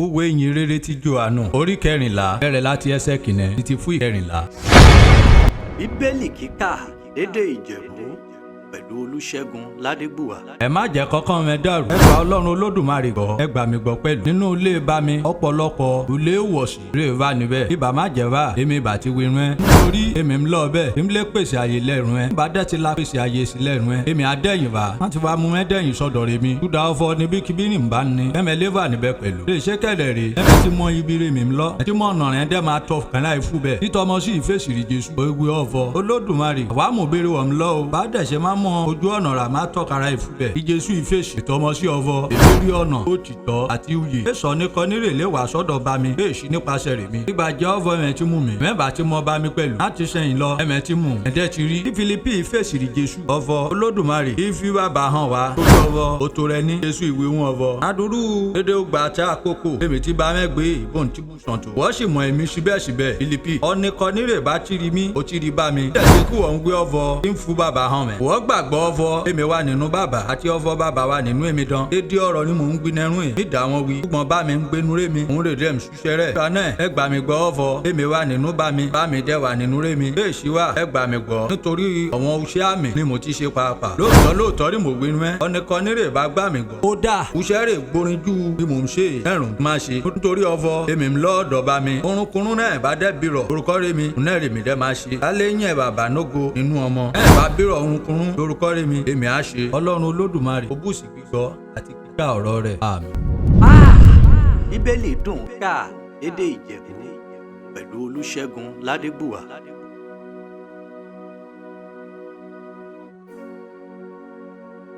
Òwe ìyìn rere ti Jòhánù orí 14 bẹ̀rẹ̀ láti ẹsẹ̀ kìíní títí fún 14. Bíbélì kíkà lédè Ìjẹ̀bú pẹ̀lú Olúṣẹ́gun Ládébùwà. Ẹ má jẹ́ kọ́kàn mi dàrú. Ẹ gba Ọlọ́run Olódùmarè gbọ́. Ẹ gbà mí gbọ́ pẹ̀lú. Nínú ilé bá mi ọ̀pọ̀lọpọ̀ ilé ìwọ̀sí rè wá níbẹ̀. Ibà má jẹ́ wá èmi bá ti wí rún ẹ. Nítorí èmi ń lọ bẹ́ẹ̀. Èmi lè pèsè àyè lẹ́rùn ẹ. Bá dẹ́ ti la pèsè àyè sí lẹ́rùn ẹ. Èmi adẹ́yìn wá. Wọ́n ti wá mú mẹ́dẹ́yìn sọ́dọ̀ rẹ̀ mi. Dúdà ọ̀fọ̀ níbí kíbí ní bá ní. Ẹ̀mẹ̀ lé wà níbẹ̀ pẹ̀lú. Lè ṣe kẹ̀lẹ̀ rè. Ẹ̀mẹ̀ ti mọ ibi rè mi lọ. Ẹ ti mọ ọ̀nà rẹ̀ dẹ́ máa tọ̀ kàn láì fún bẹ́ẹ̀. Títọ́mọ sí ìfèsì rí Jésù. Òwe ọ̀fọ̀ Olódùmarè. Àwa mú bèrè wọ̀n lọ o. Bá dẹ̀ ṣe máa mọ ojú ọ̀nà rà máa tọ́kara ìfúbẹ̀. Ìjésù ìfèsì ìtọ́mọ sí ọ̀fọ̀. Èlérí ọ̀nà òtítọ́ àti uyè. Èso ní kan nírèlé wà sọ́dọ̀ bá mi. Èsì nípasẹ̀ rè mi. Ìgbà jẹ́ ọ̀fọ̀ ẹ̀mẹ̀ ti mú mi. Mẹ́bàá ti mọ bá mi pẹ̀lú. Láti sẹ́yìn lọ ẹ̀mẹ̀ ti mú. Ẹ̀dẹ́ ti rí. Ní Fílípì ìfèsì rí Jésù. Ọ̀fọ̀ Olódùmarè. Ìfi bàbá hàn wá. Tó ọ̀fọ̀ òtò rẹ ní Jésù ìwé wọn ọ̀fọ̀. Adúrú dédé ògbà àti àkókò. Èmi ti bá mẹ́gbẹ́ ìbọn tí mo sàn tó. Wọ́n sì mọ èmi síbẹ̀síbẹ̀. Fílípì ọ̀nì kan nírè bá ti rí mi. Ó ti rí bá mi. Tẹ̀sí kí wọ́n gbé ọ̀fọ̀. Tí ń fún bàbá hàn mẹ́. Wọ́n gbàgbọ́ ọ̀fọ̀. Èmi wà nínú bàbá àti ọ̀fọ̀ bàbá wa nínú èmi dán. Dédé ọ̀rọ̀ ni mò ń gbin ẹrún ẹ̀. Nídà wọn wí. Gbọ́n bá mi ń gbénu ré mi. Òun rè dẹ́m ṣiṣẹ́ rẹ̀. Ìgbà náà ẹ gbà mí gbọ́ ọ̀fọ̀. Èmi wà nínú bá mi. Bá mi dẹ́ wà nínú ré mi. Bẹ́ẹ̀ sì wà ẹ gbà mí gbọ́. Nítorí àwọn iṣẹ́ àmì ni mo ti ṣe pàápàá. Lóòótọ́ ni mo gbinú ẹ. Ọ̀nìkan nírè bá gbà mí gbọ́. Ó dà. Iṣẹ́ rẹ̀ gborin ju bí mò ń ṣe ẹ̀rùn máa ṣe. Nítorí ọ̀fọ̀ èmi ń lọ́ọ̀dọ̀ bá mi. Orunkunrun náà bá dẹ́ bírọ̀. Orúkọ rẹ̀ mi. Òun náà rè mí dẹ́ máa ṣe. Lálẹ́ yẹn bàbá nógo nínú ọmọ. Ẹ bá bírọ̀ orunkunrun. Orúkọ rẹ̀ mi. Èmi á ṣe. Ọlọ́run Olódùmarè. Ó bùsì gbígbọ́ àti kíkà ọ̀rọ̀ rẹ̀. Àmín. Bíbélì dùn ká lédè Ìjẹ̀bú pẹ̀lú Olúṣẹ́gun Ládébùwà.